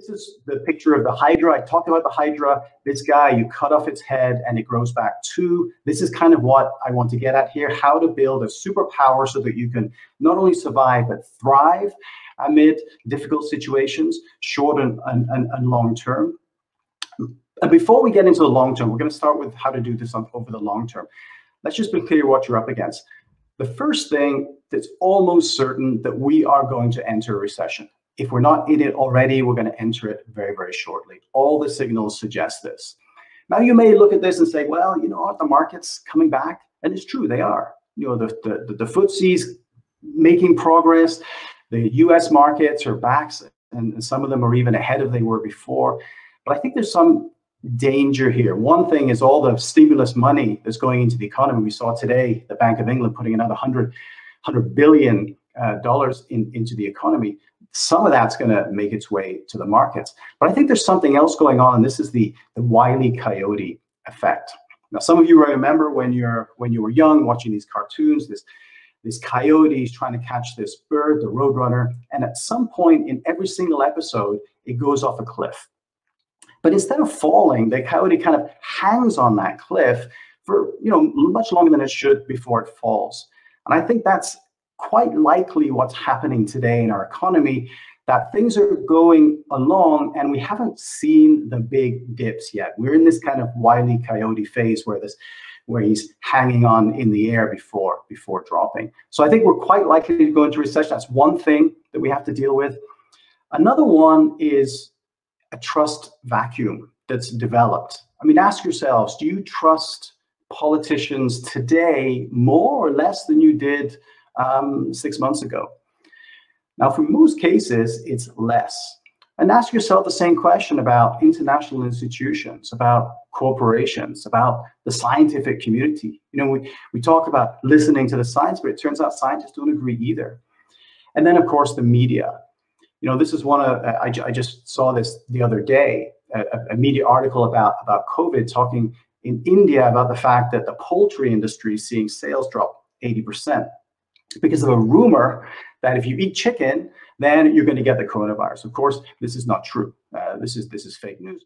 this is the picture of the Hydra. I talked about the Hydra. This guy, you cut off its head and it grows back too. This is kind of what I want to get at here, how to build a superpower so that you can not only survive, but thrive amid difficult situations, short and long term. And before we get into the long term, we're going to start with how to do this over the long term. Let's just be clear what you're up against. The first thing that's almost certain that we are going to enter a recession. If we're not in it already, we're going to enter it very, very shortly. All the signals suggest this. Now, you may look at this and say, well, you know what, the market's coming back. And it's true, they are. You know, the FTSE's making progress. The US markets are back, and some of them are even ahead of they were before. But I think there's some danger here. One thing is all the stimulus money that's going into the economy. We saw today the Bank of England putting another $100 billion into the economy. Some of that's going to make its way to the markets. But I think there's something else going on, and this is the Wile E. Coyote effect. Now, some of you remember when you were young watching these cartoons, this coyote is trying to catch this bird, the roadrunner, and at some point in every single episode, it goes off a cliff. But instead of falling, the coyote kind of hangs on that cliff for much longer than it should before it falls. And I think that's quite likely what's happening today in our economy, that things are going along and we haven't seen the big dips yet. We're in this kind of Wile E. Coyote phase where he's hanging on in the air before dropping. So I think we're quite likely to go into recession. That's one thing that we have to deal with. Another one is a trust vacuum that's developed. I mean, ask yourselves, do you trust politicians today more or less than you did 6 months ago? Now, for most cases, it's less. And ask yourself the same question about international institutions, about corporations, about the scientific community. You know, we talk about listening to the science, but it turns out scientists don't agree either. And then, of course, the media. You know, this is I just saw this the other day, a media article about COVID, talking in India about the fact that the poultry industry is seeing sales drop 80% because of a rumor that if you eat chicken, then you're going to get the coronavirus. Of course, this is not true. This is fake news.